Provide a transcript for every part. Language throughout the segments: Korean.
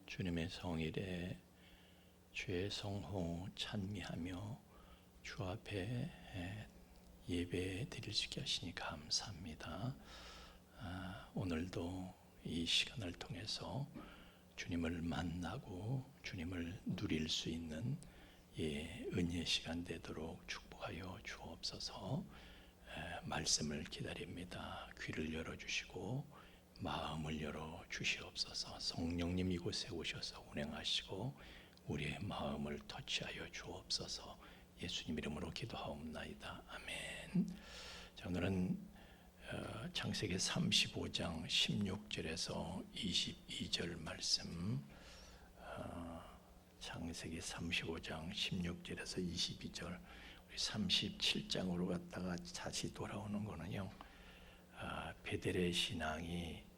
주님의 성일에 주의 성호 찬미하며 주 앞에 예배 드릴 수 있게 하시니 감사합니다. 오늘도 이 시간을 통해서 주님을 만나고 주님을 누릴 수 있는 은혜 시간 되도록 축복하여 주옵소서. 말씀을 기다립니다. 귀를 열어주시고 마음을 열어 주시옵소서. 성령님 이곳에 오셔서 운행하시고 우리의 마음을 터치하여 주옵소서. 예수님 이름으로 기도하옵나이다. 아멘. 자, 오늘은 창세기 35장 16절에서 22절 말씀, 창세기 35장 16절에서 22절, 우리 37장으로 갔다가 다시 돌아오는 거는요, 베델의 신앙이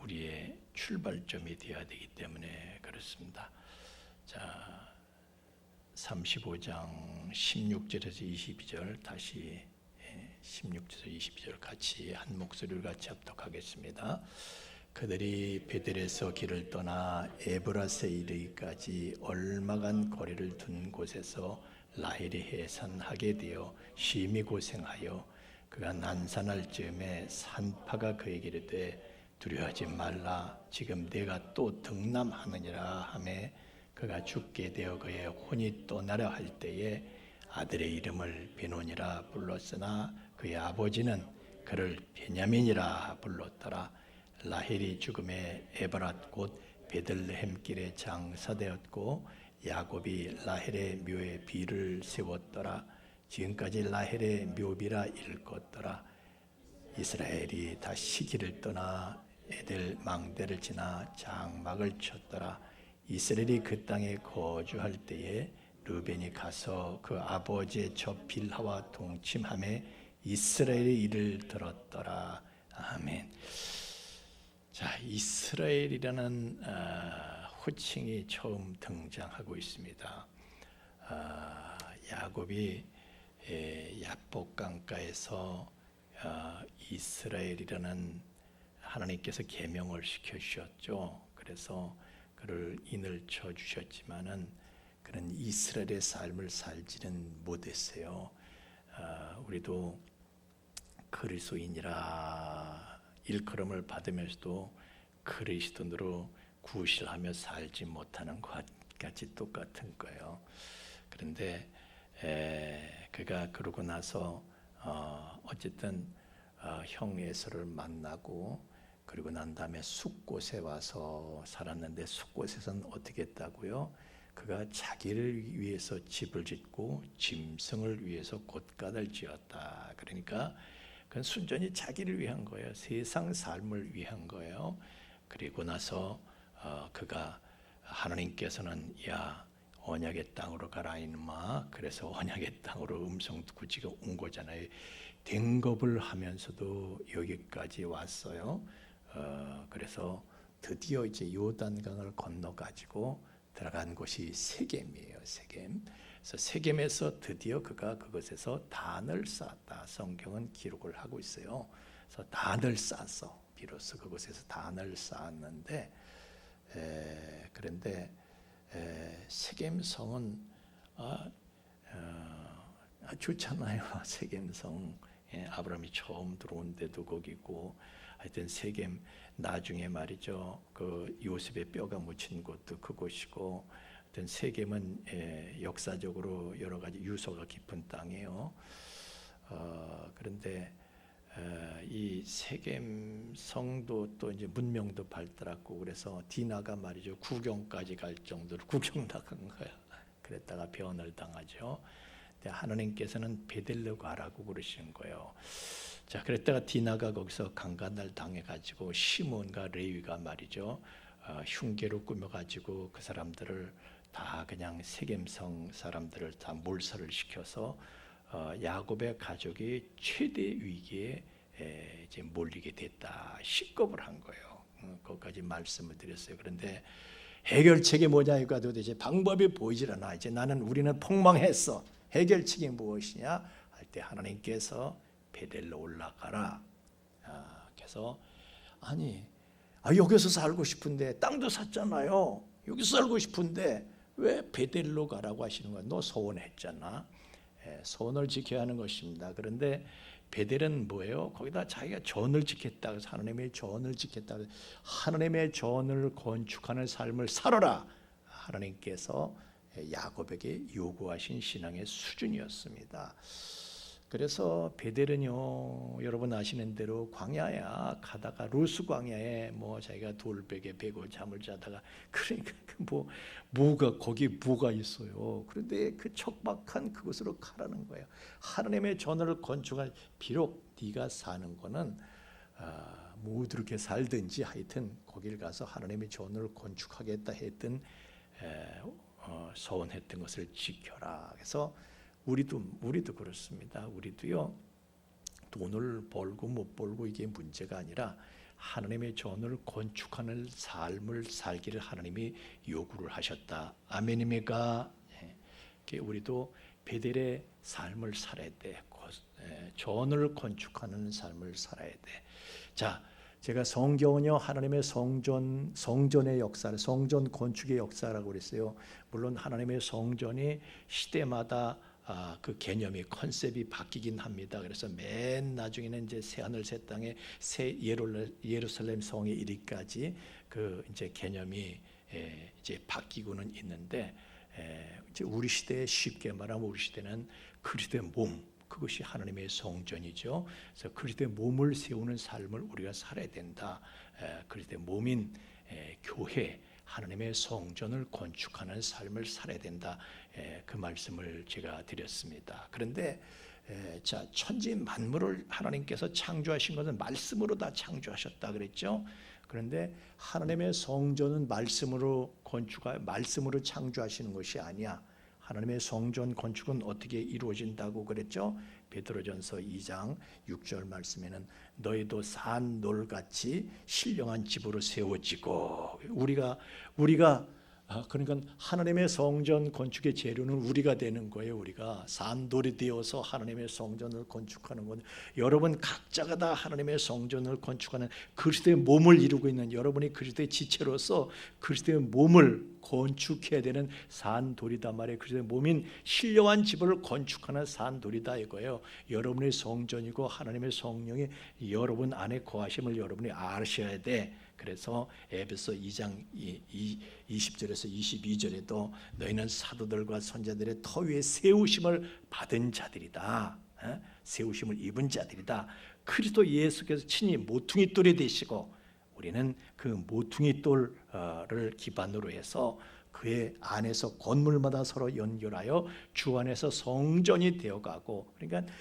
우리의 출발점이 되어야 되기 때문에 그렇습니다. 자, 35장 16절에서 22절 다시 16절에서 22절 같이 한 목소리로 같이 합독하겠습니다. 그들이 베델에서 길을 떠나 에브라스에 이르기까지 얼마간 거리를 둔 곳에서 라헬이 해산하게 되어 심히 고생하여 그가 난산할 즈음에 산파가 그에게 이르되 두려워하지 말라, 지금 내가 또 등남하느니라 하매 그가 죽게 되어 그의 혼이 떠나려 할 때에 아들의 이름을 베노니라 불렀으나 그의 아버지는 그를 베냐민이라 불렀더라. 라헬이 죽음에 에브랏 곧 베들레헴 길에 장사되었고 야곱이 라헬의 묘에 비를 세웠더라. 지금까지 라헬의 묘비라 일컫더라. 이스라엘이 다시 길을 떠나 에델 망대를 지나 장막을 쳤더라. 이스라엘이 그 땅에 거주할 때에 르벤이 가서 그 아버지의 저 빌하와 동침하며 이스라엘의 일을 들었더라. 아멘. 자, 이스라엘이라는 호칭이 처음 등장하고 있습니다. 야곱이 야복 강가에서 이스라엘이라는 하나님께서 계명을 시켜주셨죠. 그래서 그를 인을 쳐주셨지만은 그는 이스라엘의 삶을 살지는 못했어요. 우리도 그리스도인이라 일컬음을 받으면서도 그리스도인으로 구실하며 살지 못하는 것 같이 똑같은 거예요. 그런데 그가 그러고 나서 어쨌든 형 에서를 만나고 그리고 난 다음에 숫곳에 와서 살았는데 숫곳에서는 어떻게 했다고요? 그가 자기를 위해서 집을 짓고 짐승을 위해서 곳간을 지었다. 그러니까 그건 순전히 자기를 위한 거예요. 세상 삶을 위한 거예요. 그리고 나서 그가 하나님께서는 야 언약의 땅으로 가라 이놈아. 그래서 언약의 땅으로 음성 듣고 지금 온 거잖아요. 댕겁을 하면서도 여기까지 왔어요. 그래서 드디어 이제 요단강을 건너 가지고 들어간 곳이 세겜이에요. 세겜. 그래서 세겜에서 드디어 그가 그것에서 단을 쌓았다. 성경은 기록을 하고 있어요. 그래서 단을 쌓았어. 비로소 그곳에서 단을 쌓았는데 그런데 세겜성은 좋잖아요. 세겜성. 아브라함이 처음 들어온 데도 거기고, 하여튼 세겜 나중에 말이죠. 그 요셉의 뼈가 묻힌 곳도 그곳이고, 하여튼 세겜은 역사적으로 여러 가지 유서가 깊은 땅이에요. 그런데 이 세겜 성도 또 이제 문명도 발달했고, 그래서 디나가 말이죠 구경까지 갈 정도로 구경 나간 거야. 그랬다가 변을 당하죠. 하나님께서는 베델로 가라고 그러시는 거예요. 자, 그랬다가 디나가 거기서 강간을 당해가지고 시몬과 레위가 말이죠 흉계로 꾸며가지고 그 사람들을 다 그냥 세겜성 사람들을 다 몰살을 시켜서 야곱의 가족이 최대 위기에 이제 몰리게 됐다. 식겁을 한 거예요. 거기까지 말씀을 드렸어요. 그런데 해결책이 뭐냐 이거 도대체 방법이 보이질 않아. 이제 우리는 폭망했어. 해결책이 무엇이냐 할 때 하나님께서 베델로 올라가라. 그래서 아니 여기서 살고 싶은데 땅도 샀잖아요. 여기서 살고 싶은데 왜 베델로 가라고 하시는 거야? 너 소원했잖아. 소원을 지켜야 하는 것입니다. 그런데 베델은 뭐예요? 거기다 자기가 전을 지켰다. 하나님의 전을 지켰다. 하나님의 전을 건축하는 삶을 살아라. 하나님께서 야곱에게 요구하신 신앙의 수준이었습니다. 그래서 베델은요, 여러분 아시는 대로 광야야 가다가 루스 광야에 자기가 돌베개 베고 잠을 자다가, 그러니까 뭐가 거기 뭐가 있어요. 그런데 그 척박한 그곳으로 가라는 거예요. 하나님의 전을 건축할, 비록 네가 사는 거는 모두 이렇게 살든지 하여튼 거길 가서 하나님의 전을 건축하겠다 했던 소원했던 것을 지켜라. 그래서 우리도 그렇습니다. 우리도요, 돈을 벌고 못 벌고 이게 문제가 아니라 하나님의 전을 건축하는 삶을 살기를 하나님이 요구를 하셨다. 아멘입니까? 우리도 베델의 삶을 살아야 돼. 전을 건축하는 삶을 살아야 돼. 자, 제가 성경은요, 하나님의 성전의 역사를, 성전 건축의 역사라고 그랬어요. 물론 하나님의 성전이 시대마다 그 개념이, 컨셉이 바뀌긴 합니다. 그래서 맨 나중에는 이제 새 하늘 새 땅에 새 예루살렘 성에 이르기까지 그 이제 개념이 이제 바뀌고는 있는데, 이제 우리 시대에 쉽게 말하면 우리 시대는 그리스도의 몸, 그것이 하나님의 성전이죠. 그래서 그리스도의 몸을 세우는 삶을 우리가 살아야 된다. 그리스도의 몸인 교회, 하나님의 성전을 건축하는 삶을 살아야 된다. 그 말씀을 제가 드렸습니다. 그런데 자, 천지 만물을 하나님께서 창조하신 것은 말씀으로 다 창조하셨다 그랬죠. 그런데 하나님의 성전은 말씀으로 말씀으로 창조하시는 것이 아니야. 하나님의 성전 건축은 어떻게 이루어진다고 그랬죠? 베드로전서 2장 6절 말씀에는 너희도 산 돌같이 신령한 집으로 세워지고, 우리가 그러니까 하나님의 성전 건축의 재료는 우리가 되는 거예요. 우리가 산돌이 되어서 하나님의 성전을 건축하는 건, 여러분 각자가 다 하나님의 성전을 건축하는 그리스도의 몸을 이루고 있는, 여러분이 그리스도의 지체로서 그리스도의 몸을 건축해야 되는 산돌이다 말이에요. 그리스도의 몸인 신령한 집을 건축하는 산돌이다 이거예요. 여러분의 성전이고 하나님의 성령이 여러분 안에 거하심을 여러분이 아셔야 돼. 그래서 에베소 2장 20절에서 22절에도 너희는 사도들과 선자들의 터 위에 세우심을 받은 자들이다. 세우심을 입은 자들이다. 그리스도 예수께서 친히 모퉁이 돌이 되시고, 우리는 그 모퉁이 돌을 기반으로 해서 그의 안에서 건물마다 서로 연결하여 주 안에서 성전이 되어가고, 그러니까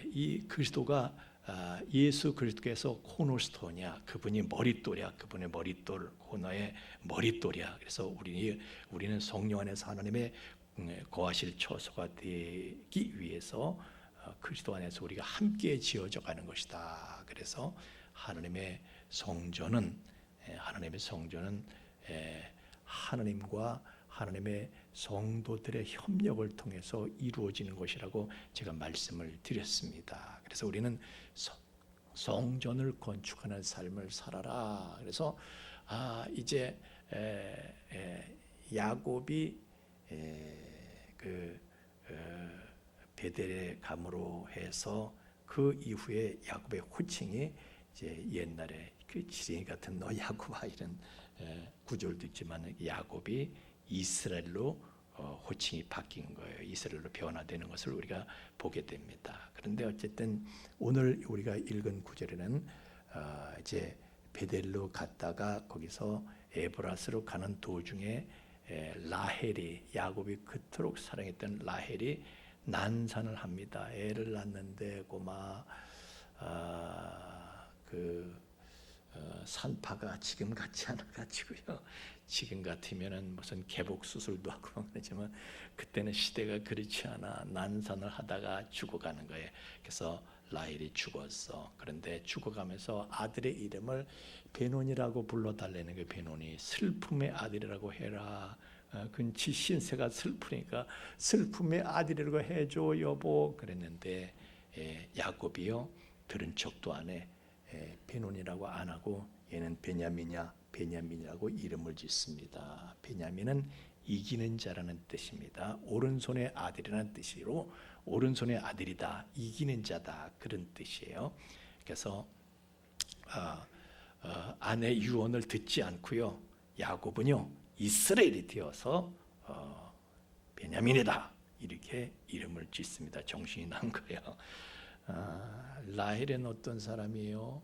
이 그리스도가 예수 그리스도께서 코너스톤이야. 그분이 머릿돌이야. 그분의 머릿돌, 코너의 머릿돌이야. 그래서 우리는 성령 안에서 하나님의 거하실 처소가 되기 위해서 그리스도 안에서 우리가 함께 지어져 가는 것이다. 그래서 하나님의 성전은 하나님과 하나님의 성도들의 협력을 통해서 이루어지는 것이라고 제가 말씀을 드렸습니다. 그래서 우리는 성전을 건축하는 삶을 살아라. 그래서 이제 야곱이 베델에 감으로 해서 그 이후에 야곱의 호칭이 이제 옛날에 그 지렁이 같은 너 야곱아 이런 구절도 있지만, 야곱이 이스라엘로 호칭이 바뀐 거예요. 이스라엘로 변화되는 것을 우리가 보게 됩니다. 그런데 어쨌든 오늘 우리가 읽은 구절에는 이제 베델로 갔다가 거기서 에브라스로 가는 도중에 라헬이, 야곱이 그토록 사랑했던 라헬이 난산을 합니다. 애를 낳는데 고마 산파가 지금 같지 않아 가지고요. 지금 같으면은 무슨 개복 수술도 하고 그러지만 그때는 시대가 그렇지 않아. 난산을 하다가 죽어가는 거예요. 그래서 라헬이 죽었어. 그런데 죽어가면서 아들의 이름을 베논이라고 불러달라는 게, 베논이 슬픔의 아들이라고 해라. 근치 신세가 슬프니까 슬픔의 아들이라고 해줘 여보 그랬는데 야곱이요 들은 척도 안 해. 베논이라고 안 하고 얘는 베냐민이라고 이름을 짓습니다. 베냐민은 이기는 자라는 뜻입니다. 오른손의 아들이라는 뜻으로 오른손의 아들이다, 이기는 자다, 그런 뜻이에요. 그래서 아내 유언을 듣지 않고요, 야곱은요 이스라엘이 되어서 베냐민이다 이렇게 이름을 짓습니다. 정신이 난 거예요. 라헬은 어떤 사람이에요?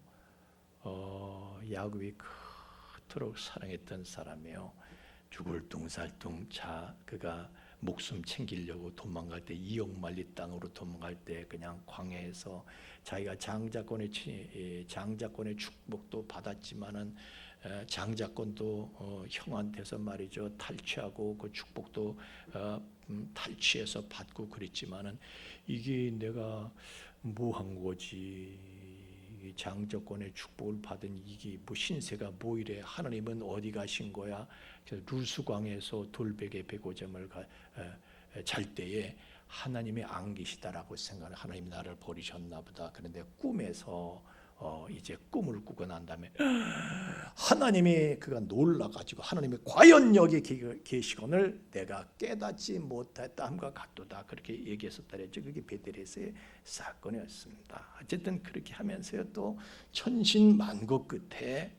야곱이 그토록 사랑했던 사람이에요. 죽을 둥살둥 그가 목숨 챙기려고 도망갈 때, 이옥만리 땅으로 도망갈 때 그냥 광야에서 자기가 장자권의 축복도 받았지만은 장자권도 형한테서 말이죠 탈취하고 그 축복도 탈취해서 받고 그랬지만은 이게 내가 뭐 한 거지? 장자권의 축복을 받은 이게 뭐 신세가 뭐 이래? 하나님은 어디 가신 거야? 루스광에서 돌베개 105점을 잘 때에 하나님이 안 계시다라고 생각을, 하나님이 나를 버리셨나 보다. 그런데 꿈에서 이제 꿈을 꾸고 난 다음에 하나님이 그가 놀라가지고 하나님이 과연 여기 계시거늘 내가 깨닫지 못했다 함과 같도다, 그렇게 얘기했었다랬죠. 그게 베델에서의 사건이었습니다. 어쨌든 그렇게 하면서요 또 천신만고 끝에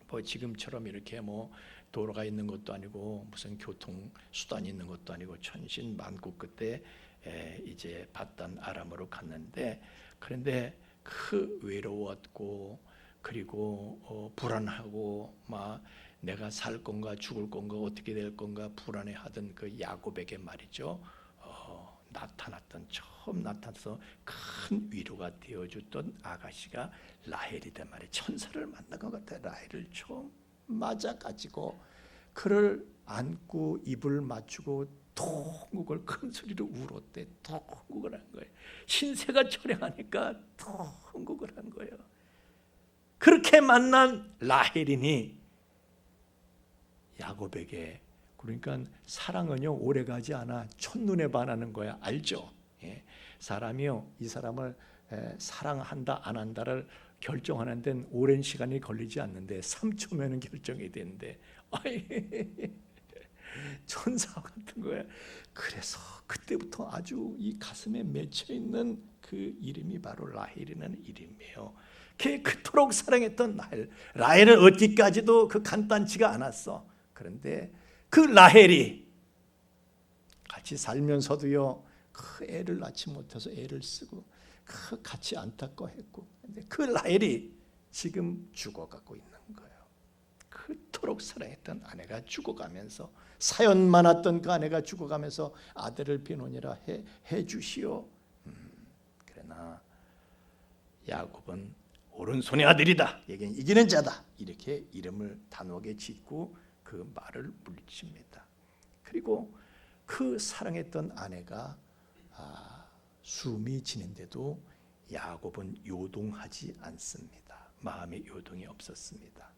뭐 지금처럼 이렇게 뭐 도로가 있는 것도 아니고 무슨 교통 수단이 있는 것도 아니고 천신만고 끝에 이제 바단 아람으로 갔는데, 그런데 그 외로웠고 그리고 불안하고 막 내가 살 건가 죽을 건가 어떻게 될 건가 불안해하던 그 야곱에게 말이죠 처음 나타나서 큰 위로가 되어줬던 아가씨가 라헬이란 말이에요. 천사를 만난 것 같아요. 라헬을 처음 맞아가지고 그를 안고 입을 맞추고 통곡을 큰 소리로 울었대. 통곡을 한 거예요. 신세가 초래하니까 통곡을 한 거예요. 그렇게 만난 라헬이니 야곱에게, 그러니까 사랑은요 오래가지 않아 첫눈에 반하는 거야. 알죠? 예. 사람이요 이 사람을 사랑한다 안 한다를 결정하는 데는 오랜 시간이 걸리지 않는데 3초면은 결정이 되는데 천사 같은 거야. 그래서 그때부터 아주 이 가슴에 맺혀 있는 그 이름이 바로 라헬이라는 이름이에요. 그토록 사랑했던 라헬을 얻기까지도 그 간단치가 않았어. 그런데 그 라헬이 같이 살면서도요 그 애를 낳지 못해서 애를 쓰고 그 같이 안타까워했고, 근데 그 라헬이 지금 죽어가고 있는 거예요. 그토록 사랑했던 아내가 죽어가면서, 사연 많았던 그 아내가 죽어가면서 아들을 베논이라 해 주시오. 그러나 야곱은 오른손의 아들이다, 이기는 자다, 이렇게 이름을 단호하게 짓고 그 말을 물리칩니다. 그리고 그 사랑했던 아내가 숨이 지는데도 야곱은 요동하지 않습니다. 마음의 요동이 없었습니다.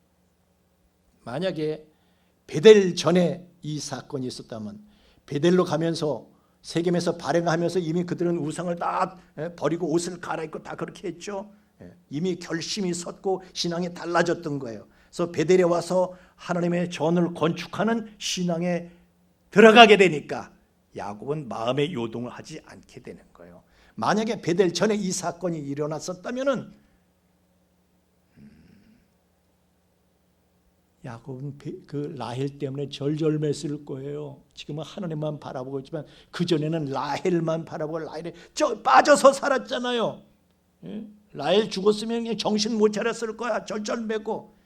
만약에 베델 전에 이 사건이 있었다면, 베델로 가면서 세겜에서 발행하면서 이미 그들은 우상을 다 버리고 옷을 갈아입고 다 그렇게 했죠. 이미 결심이 섰고 신앙이 달라졌던 거예요. 그래서 베델에 와서 하나님의 전을 건축하는 신앙에 들어가게 되니까 야곱은 마음의 요동을 하지 않게 되는 거예요. 만약에 베델 전에 이 사건이 일어났었다면은 야곱은 그 라헬 때문에 절절맸을 거예요. 지금은 하나님만 바라보고 있지만 그 전에는 라헬만 바라보고 라헬에 빠져서 살았잖아요. 라헬 죽었으면 그냥 정신 못 차렸을 거야. 절절매고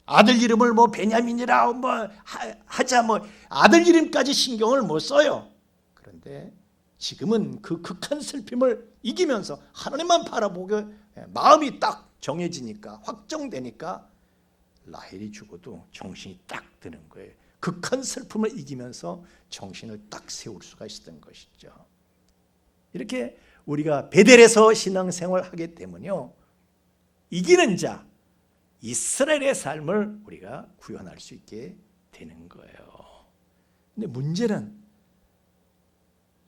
아들 이름을 뭐 베냐민이라 뭐 하자, 뭐 아들 이름까지 신경을 못 써요. 그런데 지금은 그 극한 슬픔을 이기면서 하나님만 바라보고 마음이 딱 정해지니까, 확정되니까 라헬이 죽어도 정신이 딱 드는 거예요. 극한 슬픔을 이기면서 정신을 딱 세울 수가 있었던 것이죠. 이렇게 우리가 베델에서 신앙생활을 하게 되면요, 이기는 자, 이스라엘의 삶을 우리가 구현할 수 있게 되는 거예요. 근데 문제는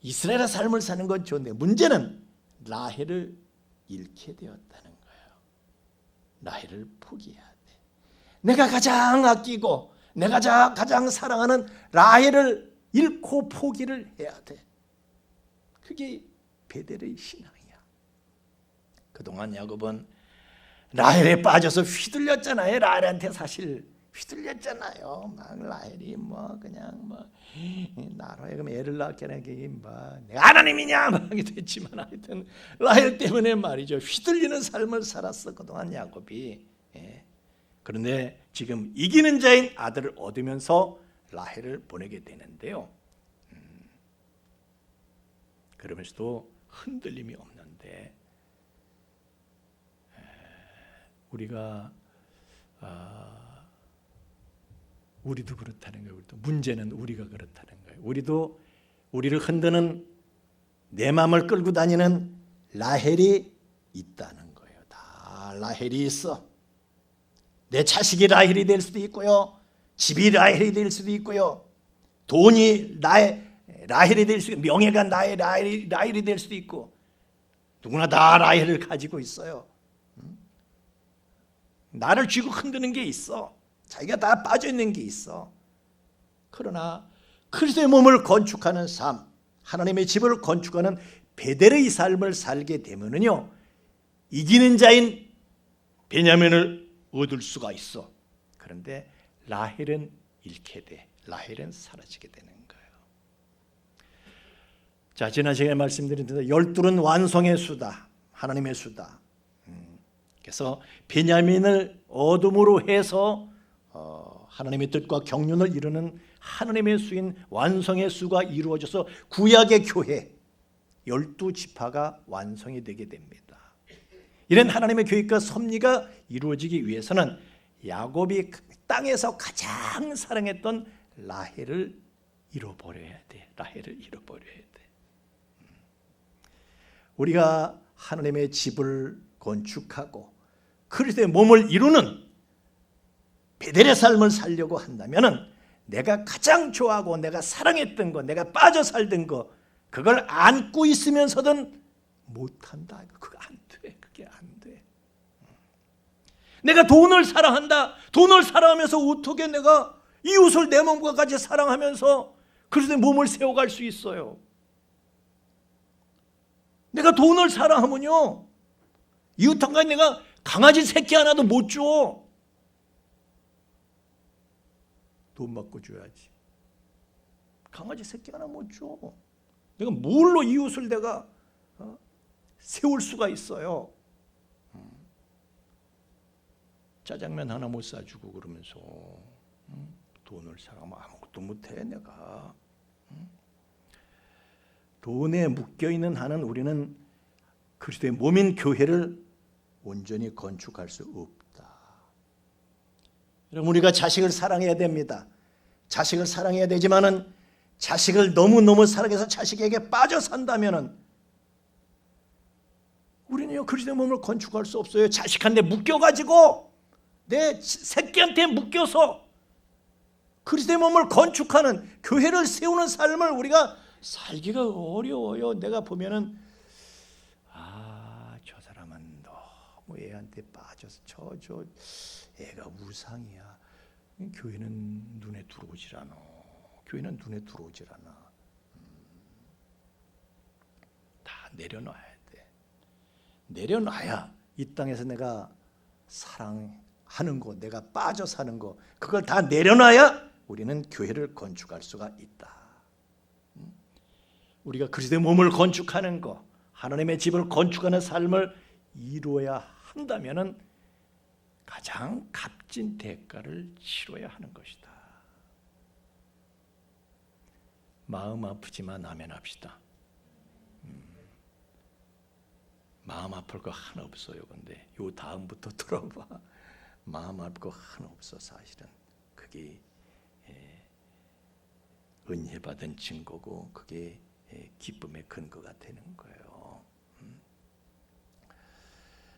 이스라엘의 삶을 사는 건 좋은데, 문제는 라헬을 잃게 되었다는 거예요. 라헬을 포기해야 돼. 내가 가장 아끼고 내가 가장 사랑하는 라헬을 잃고 포기를 해야 돼. 그게 베델의 신앙이야. 그동안 야곱은 라헬에 빠져서 휘둘렸잖아요. 라헬한테 사실 휘둘렸잖아요. 막 라헬이 그냥 나로 하여금 애를 낳게 하게 내가 하나님이냐 막 하게 됐지만 하여튼 라헬 때문에 말이죠. 휘둘리는 삶을 살았어 그동안 야곱이. 그런데 지금 이기는 자인 아들을 얻으면서 라헬을 보내게 되는데요. 그러면서도 흔들림이 없는데 우리도 그렇다는 거예요. 문제는 우리가 그렇다는 거예요. 우리도 우리를 흔드는 내 마음을 끌고 다니는 라헬이 있다는 거예요. 다 라헬이 있어. 내 자식이 라헬이 될 수도 있고요. 집이 라헬이 될 수도 있고요. 돈이 나의 라헬이 될 수도 있고 명예가 나의 라헬이 될 수도 있고 누구나 다 라헬을 가지고 있어요. 나를 쥐고 흔드는 게 있어. 자기가 다 빠져있는 게 있어. 그러나 그리스도의 몸을 건축하는 삶, 하나님의 집을 건축하는 베델의 삶을 살게 되면은요, 이기는 자인 베냐민을 얻을 수가 있어. 그런데 라헬은 잃게 돼. 라헬은 사라지게 되는 거예요. 자, 지난 시간에 말씀드린 대로 12은 완성의 수다. 하나님의 수다. 그래서 베냐민을 어둠으로 해서 하나님의 뜻과 경륜을 이루는 하나님의 수인 완성의 수가 이루어져서 구약의 교회 12지파가 완성이 되게 됩니다. 이런 하나님의 계획과 섭리가 이루어지기 위해서는 야곱이 땅에서 가장 사랑했던 라헬을 잃어버려야 돼. 라헬을 잃어버려야 돼. 우리가 하나님의 집을 건축하고 그리스도의 몸을 이루는 베델의 삶을 살려고 한다면 내가 가장 좋아하고 내가 사랑했던 거, 내가 빠져 살던 거 그걸 안고 있으면서든 못한다. 그거 안 돼. 그게 안 돼. 내가 돈을 사랑한다. 돈을 사랑하면서 어떻게 내가 이웃을 내 몸과 같이 사랑하면서 그리스도의 몸을 세워갈 수 있어요. 내가 돈을 사랑하면요, 이웃한테 내가 강아지 새끼 하나도 못 줘. 돈 받고 줘야지. 강아지 새끼 하나 못 줘. 내가 뭘로 이웃을 내가 세울 수가 있어요. 짜장면 하나 못 사주고 그러면서 돈을 사랑하면 아무것도 못해 내가. 돈에 묶여있는 한은 우리는 그리스도의 몸인 교회를 온전히 건축할 수 없다. 여러분, 우리가 자식을 사랑해야 됩니다. 자식을 사랑해야 되지만은 자식을 너무너무 사랑해서 자식에게 빠져 산다면은 우리는요 그리스도의 몸을 건축할 수 없어요. 자식한테 묶여가지고 내 새끼한테 묶여서 그리스도의 몸을 건축하는 교회를 세우는 삶을 우리가 살기가 어려워요. 내가 보면은 저 사람은 너무 애한테 빠져서 저 애가 우상이야. 교회는 눈에 들어오질 않아. 교회는 눈에 들어오질 않아. 다 내려놔야 돼. 내려놔야 이 땅에서 내가 사랑하는 거, 내가 빠져 사는 거, 그걸 다 내려놔야 우리는 교회를 건축할 수가 있다. 우리가 그리스도의 몸을 건축하는 거, 하나님의 집을 건축하는 삶을 이루어야 한다면은 가장 값진 대가를 치러야 하는 것이다. 마음 아프지만 아멘합시다. 마음 아플 거 하나 없어요. 근데 요 다음부터 들어봐. 마음 아플 거 하나 없어. 사실은 그게 은혜 받은 증거고 그게 기쁨의 근거가 되는 거예요.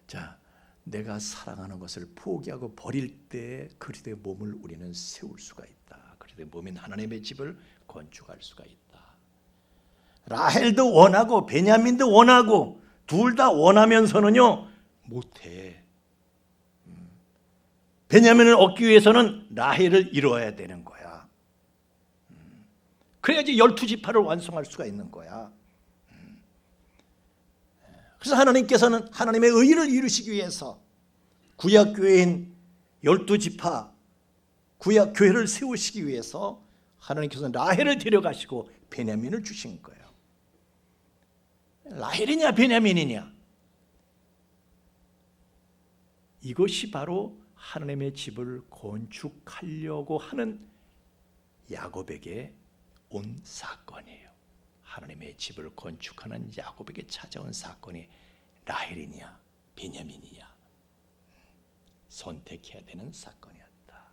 자, 내가 사랑하는 것을 포기하고 버릴 때 그리스도의 몸을 우리는 세울 수가 있다. 그리스도의 몸인 하나님의 집을 건축할 수가 있다. 라헬도 원하고 베냐민도 원하고 둘 다 원하면서는요 못해. 베냐민을 얻기 위해서는 라헬을 이루어야 되는 거야. 그래야지 12지파를 완성할 수가 있는 거야. 그래서 하나님께서는 하나님의 의를 이루시기 위해서 구약교회인 12지파 구약교회를 세우시기 위해서 하나님께서는 라헬을 데려가시고 베냐민을 주신 거예요. 라헬이냐 베냐민이냐, 이것이 바로 하나님의 집을 건축하려고 하는 야곱에게 온 사건이에요. 하나님의 집을 건축하는 야곱에게 찾아온 사건이 라헬이냐 베냐민이냐 선택해야 되는 사건이었다.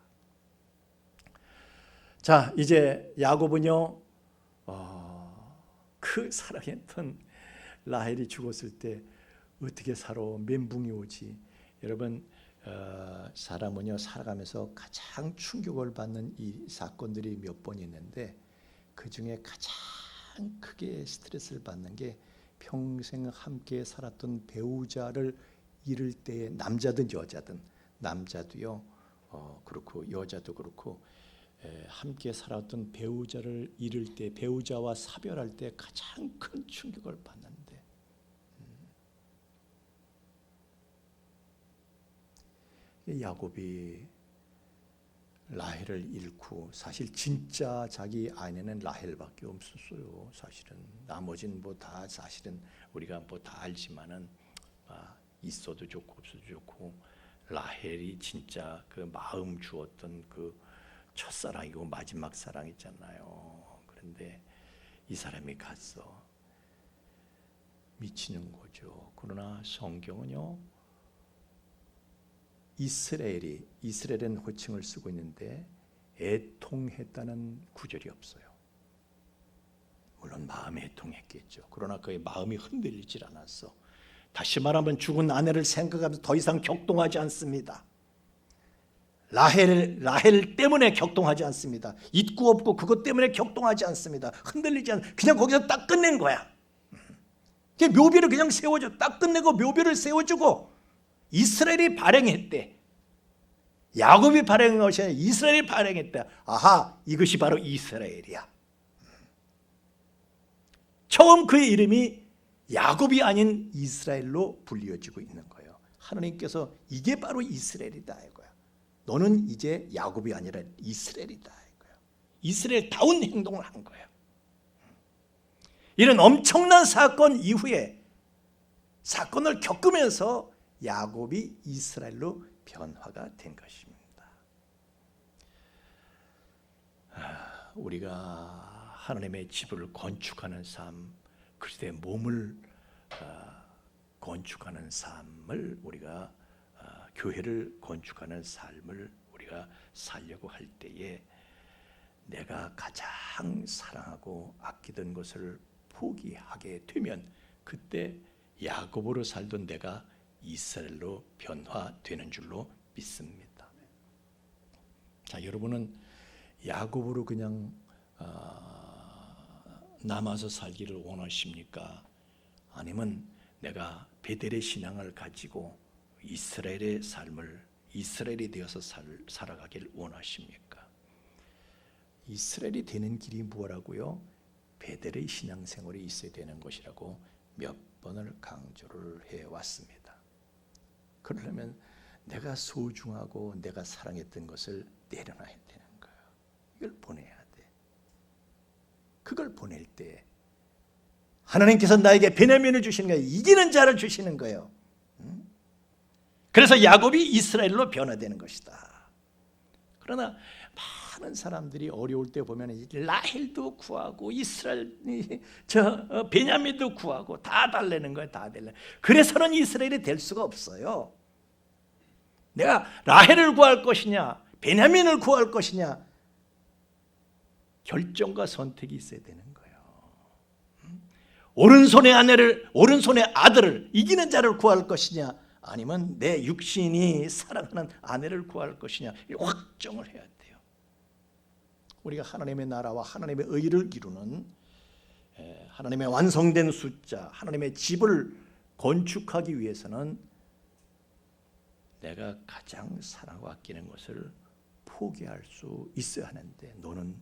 자, 이제 야곱은요 그 사랑했던 라헬이 죽었을 때 어떻게 살아? 멘붕이 오지. 여러분, 사람은요 살아가면서 가장 충격을 받는 이 사건들이 몇 번 있는데 그 중에 가장 크게 스트레스를 받는 게 평생 함께 살았던 배우자를 잃을 때, 남자든 여자든, 남자도요 그렇고 여자도 그렇고 함께 살았던 배우자를 잃을 때, 배우자와 사별할 때 가장 큰 충격을 받는데, 야곱이 라헬을 잃고, 사실 진짜 자기 아내는 라헬밖에 없었어요. 사실은 나머지는 뭐 다 사실은 우리가 뭐 다 알지만은 있어도 좋고 없어도 좋고, 라헬이 진짜 그 마음 주었던 그 첫사랑이고 마지막 사랑이잖아요. 그런데 이 사람이 갔어. 미치는 거죠. 그러나 성경은요 이스라엘은 호칭을 쓰고 있는데 애통했다는 구절이 없어요. 물론 마음에 애통했겠죠. 그러나 그의 마음이 흔들리질 않았어. 다시 말하면 죽은 아내를 생각하면서 더 이상 격동하지 않습니다. 라헬 때문에 격동하지 않습니다. 있고 없고 그것 때문에 격동하지 않습니다. 흔들리지 않, 그냥 거기서 딱 끝낸 거야. 묘비를 그냥 세워줘. 딱 끝내고 묘비를 세워주고, 이스라엘이 발행했대. 야곱이 발행한 것이 아니라 이스라엘이 발행했다. 아하, 이것이 바로 이스라엘이야. 처음 그의 이름이 야곱이 아닌 이스라엘로 불리어지고 있는 거예요. 하나님께서 이게 바로 이스라엘이다 이거야. 너는 이제 야곱이 아니라 이스라엘이다 이거야. 이스라엘다운 행동을 한 거예요. 이런 엄청난 사건 이후에, 사건을 겪으면서 야곱이 이스라엘로 변화가 된 것입니다. 우리가 하나님의 집을 건축하는 삶, 그리스도의 몸을 건축하는 삶을, 우리가 교회를 건축하는 삶을 우리가 살려고 할 때에 내가 가장 사랑하고 아끼던 것을 포기하게 되면 그때 야곱으로 살던 내가 이스라엘로 변화되는 줄로 믿습니다. 자, 여러분은 야곱으로 그냥 남아서 살기를 원하십니까? 아니면 내가 베델의 신앙을 가지고 이스라엘의 삶을, 이스라엘이 되어서 살아가길 원하십니까? 이스라엘이 되는 길이 뭐라고요? 베델의 신앙생활이 있어야 되는 것이라고 몇 번을 강조를 해왔습니다. 그러려면 내가 소중하고 내가 사랑했던 것을 내려놔야 되는 거예요. 이걸 보내야 돼. 그걸 보낼 때 하나님께서 나에게 베냐민을 주시는 거예요. 이기는 자를 주시는 거예요. 그래서 야곱이 이스라엘로 변화되는 것이다. 그러나 많은 사람들이 어려울 때 보면 라헬도 구하고 베냐민도 구하고 다 달래는 거예요. 다 달래. 그래서는 이스라엘이 될 수가 없어요. 내가 라헬을 구할 것이냐 베냐민을 구할 것이냐, 결정과 선택이 있어야 되는 거예요. 오른손의 아들을, 이기는 자를 구할 것이냐, 아니면 내 육신이 사랑하는 아내를 구할 것이냐, 확정을 해야 돼요. 우리가 하나님의 나라와 하나님의 의를 이루는 하나님의 완성된 숫자, 하나님의 집을 건축하기 위해서는 내가 가장 사랑하고 아끼는 것을 포기할 수 있어야 하는데, 너는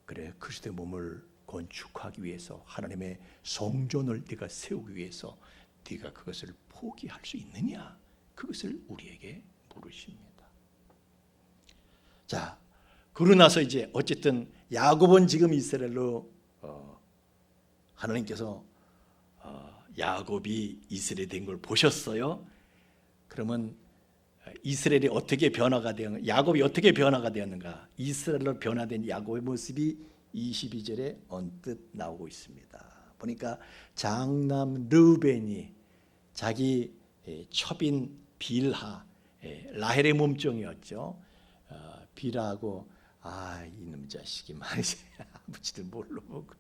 그래 그리스도의 몸을 건축하기 위해서, 하나님의 성전을 네가 세우기 위해서 네가 그것을 포기할 수 있느냐? 그것을 우리에게 물으십니다. 자, 그러고 나서 이제 어쨌든 야곱은 지금 이스라엘로 하나님께서 야곱이 이스라엘 된 걸 보셨어요. 그러면 이스라엘이 어떻게 변화가 되었는가? 야곱이 어떻게 변화가 되었는가? 이스라엘로 변화된 야곱의 모습이 22절에 언뜻 나오고 있습니다. 보니까 장남 르벤이 자기 첩인 빌하, 라헬의 몸종이었죠. 빌하고 이놈 자식이 말이지 아버지들 뭘로 보고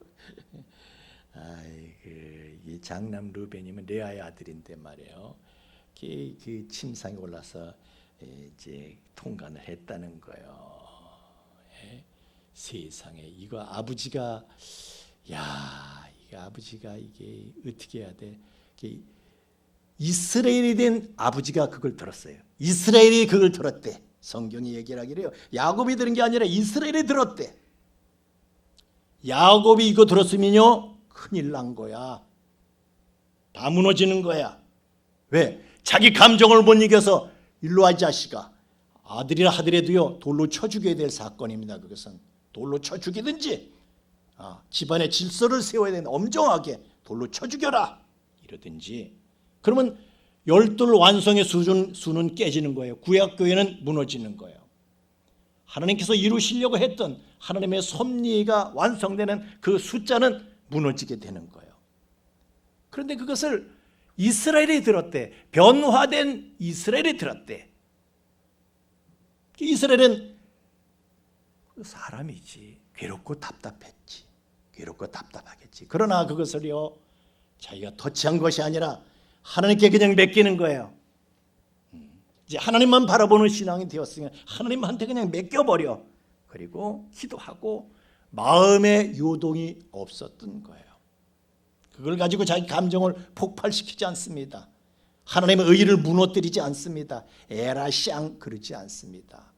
이 장남 르벤이면 레아의 아들인데 말이에요. 그 침상에 올라서 이제 통간을 했다는 거예요. 세상에 이거 아버지가 이게 어떻게 해야 돼? 이스라엘이 된 아버지가 그걸 들었어요. 이스라엘이 그걸 들었대. 성경이 얘기를 하기래요. 야곱이 들은 게 아니라 이스라엘이 들었대. 야곱이 이거 들었으면요 큰일 난 거야. 다 무너지는 거야. 왜? 자기 감정을 못 이겨서 일로 와 이 자식아. 아들이라 하더라도요 돌로 쳐 죽여야 될 사건입니다. 그것은 돌로 쳐 죽이든지 집안의 질서를 세워야 되는, 엄정하게 돌로 쳐 죽여라 이러든지. 그러면 열둘 완성의 수는 깨지는 거예요. 구약교회는 무너지는 거예요. 하나님께서 이루시려고 했던 하나님의 섭리가 완성되는 그 숫자는 무너지게 되는 거예요. 그런데 그것을 이스라엘이 들었대. 변화된 이스라엘이 들었대. 이스라엘은 사람이지. 괴롭고 답답했지. 괴롭고 답답하겠지. 그러나 그것을요 자기가 터치한 것이 아니라 하나님께 그냥 맡기는 거예요. 이제 하나님만 바라보는 신앙이 되었으니 하나님한테 그냥 맡겨버려. 그리고 기도하고 마음의 요동이 없었던 거예요. 그걸 가지고 자기 감정을 폭발시키지 않습니다. 하나님의 의를 무너뜨리지 않습니다. 에라 샹 그러지 않습니다.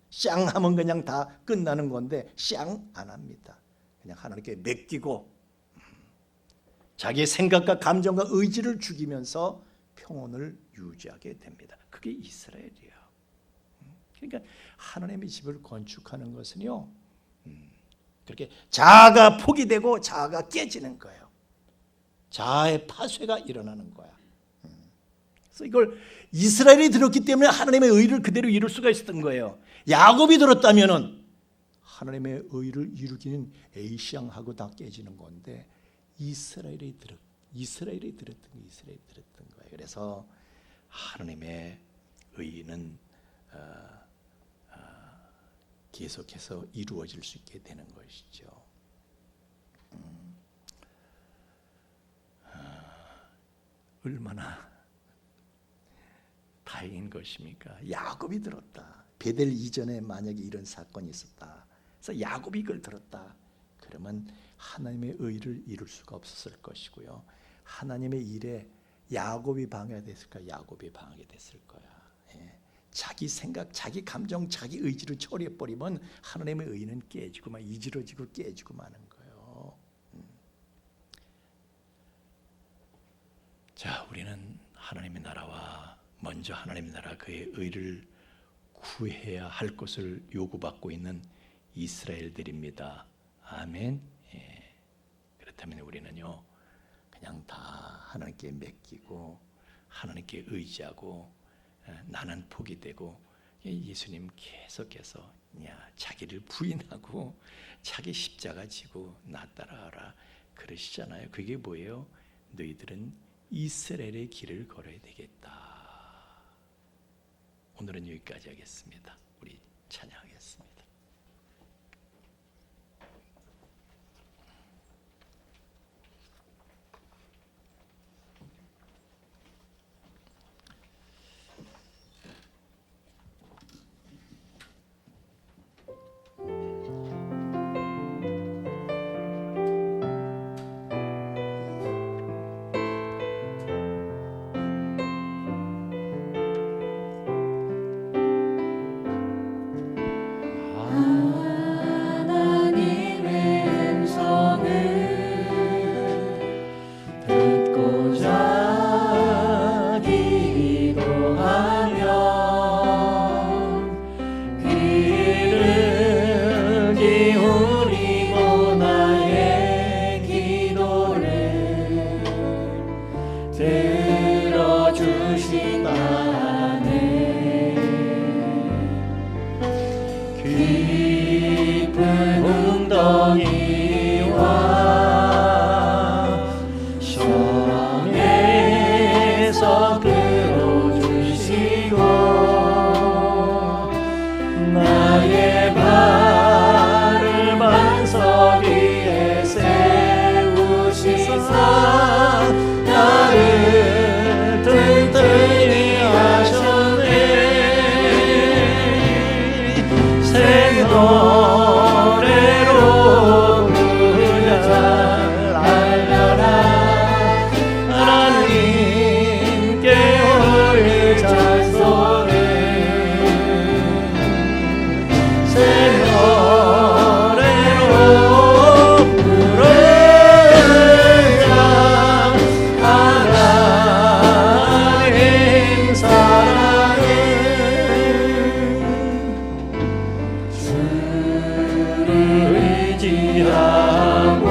샹 하면 그냥 다 끝나는 건데 샹 안 합니다. 그냥 하나님께 맡기고 자기의 생각과 감정과 의지를 죽이면서 평온을 유지하게 됩니다. 그게 이스라엘이에요. 그러니까 하나님의 집을 건축하는 것은요 그렇게 자아가 포기되고 자아가 깨지는 거예요. 자아의 파쇄가 일어나는 거야. 그래서 이걸 이스라엘이 들었기 때문에 하나님의 의를 그대로 이룰 수가 있었던 거예요. 야곱이 들었다면은 하나님의 의를 이루기는 에이시앙하고 다 깨지는 건데 이스라엘이 들었던 거예요. 그래서 하나님의 의는 계속해서 이루어질 수 있게 되는 것이죠. 얼마나 다행인 것입니까? 야곱이 들었다. 베델 이전에 만약에 이런 사건이 있었다. 그래서 야곱이 이걸 들었다. 그러면 하나님의 의를 이룰 수가 없었을 것이고요. 하나님의 일에 야곱이 방해됐을까? 야곱이 방해됐을 거야. 자기 생각, 자기 감정, 자기 의지를 처리해버리면 하나님의 의는 깨지고 막 이지러지고 깨지고 마는 거예요. 자, 우리는 하나님의 나라와 먼저 하나님의 나라 그의 의를 구해야 할 것을 요구받고 있는 이스라엘들입니다. 아멘. 그렇다면 우리는요 그냥 다 하나님께 맡기고 하나님께 의지하고 나는 포기되고 예수님 계속해서 자기를 부인하고 자기 십자가 지고 나 따라하라 그러시잖아요. 그게 뭐예요? 너희들은 이스라엘의 길을 걸어야 되겠다. 오늘은 여기까지 하겠습니다. 우리 찬양하겠습니다. 깊은 웅덩이와 시험에서 끌어주시고 나의 발을 반석 위에 세우시사 나를 든든히 하셨네. 새 노래로 부르자 알려라. 하나님께 올릴 찬송을 새 노래로 부르자. 하나님 사랑을 주를 의지하고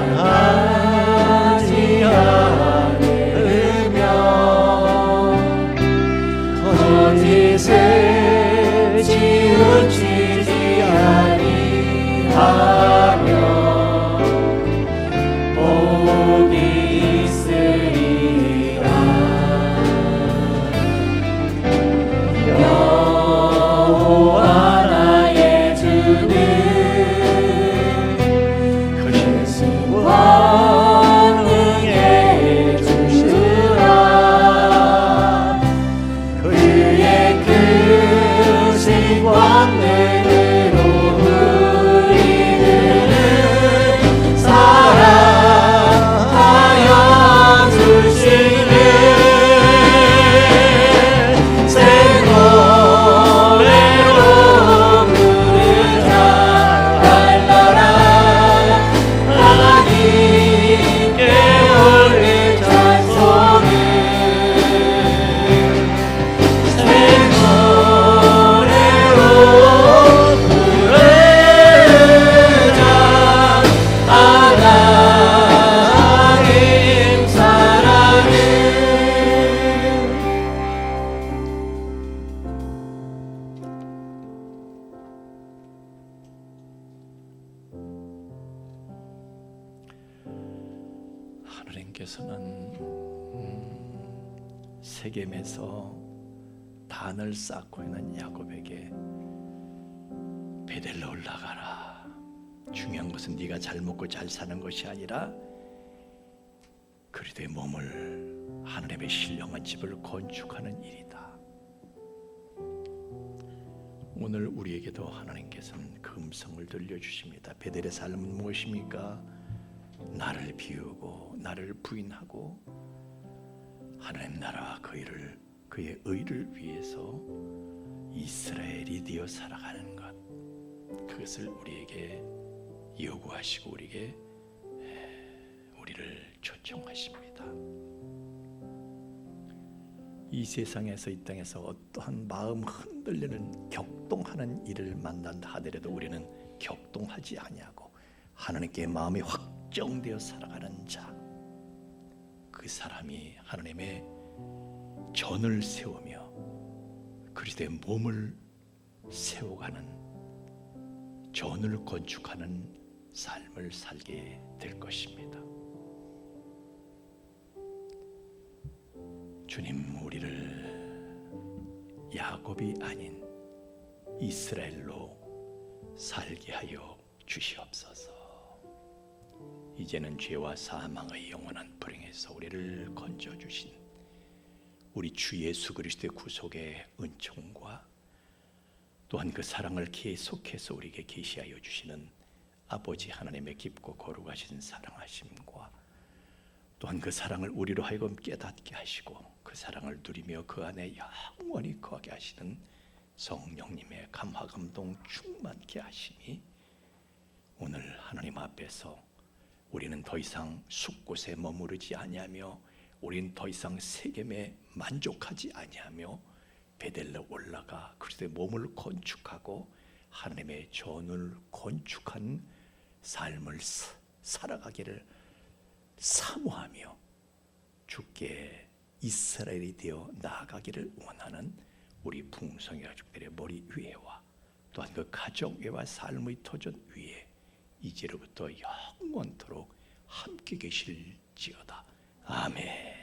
변하지 않으며 거짓을 치우치지 아니하며 복이 있으리라. 여호와 나의 주는 크신 권능의 주시라. 그의 크신 권능으로 우리를 사랑하여 주시네. 새 노래로 부르자 알려라. 하나님께 올릴 찬송을 새 노래로 부르자. 하나님 사랑을 하나님께서는 세겜에서 단을 쌓고 있는 야곱에게 베델로 올라가라. 중요한 것은 네가 잘 먹고 잘 사는 것이 아니라 그리스도의 몸을 하나님의 신령한 집을 건축하는 일이다. 오늘 우리에게도 하나님께서는 그 음성을 들려주십니다. 베델의 삶은 무엇입니까? 나를 비우고 나를 부인하고 하나님 나라와 그의 의를 위해서 이스라엘이 되어 살아가는 것, 그것을 우리에게 요구하시고 우리를 초청하십니다. 이 세상에서 이 땅에서 어떠한 마음 흔들리는 격동하는 일을 만난다 하더라도 우리는 격동하지 아니하고 하나님께 마음이 확정되어 살아가는 자, 그 사람이 하나님의 전을 세우며 그리스도의 몸을 세워가는, 전을 건축하는 삶을 살게 될 것입니다. 주님, 우리를 야곱이 아닌 이스라엘로 살게 하여 주시옵소서. 이제는 죄와 사망의 영원한 불행에서 우리를 건져주신 우리 주 예수 그리스도의 구속의 은총과 또한 그 사랑을 계속해서 우리에게 계시하여 주시는 아버지 하나님의 깊고 거룩하신 사랑하심과 또한 그 사랑을 우리로 하여금 깨닫게 하시고 그 사랑을 누리며 그 안에 영원히 거하게 하시는 성령님의 감화 감동 충만케 하심이 오늘 하나님 앞에서 우리는 더 이상 숲곳에 머무르지 아니하며 우리는 더 이상 세겜에 만족하지 아니하며 베델로 올라가 그리스도의 몸을 건축하고 하나님의 전을 건축한 삶을 살아가기를 사모하며 주께 이스라엘이 되어 나아가기를 원하는 우리 풍성의 가족들의 머리 위에와 또한 그 가정 위와 삶의 터전 위에 이제로부터 영원토록 함께 계실지어다. 아멘.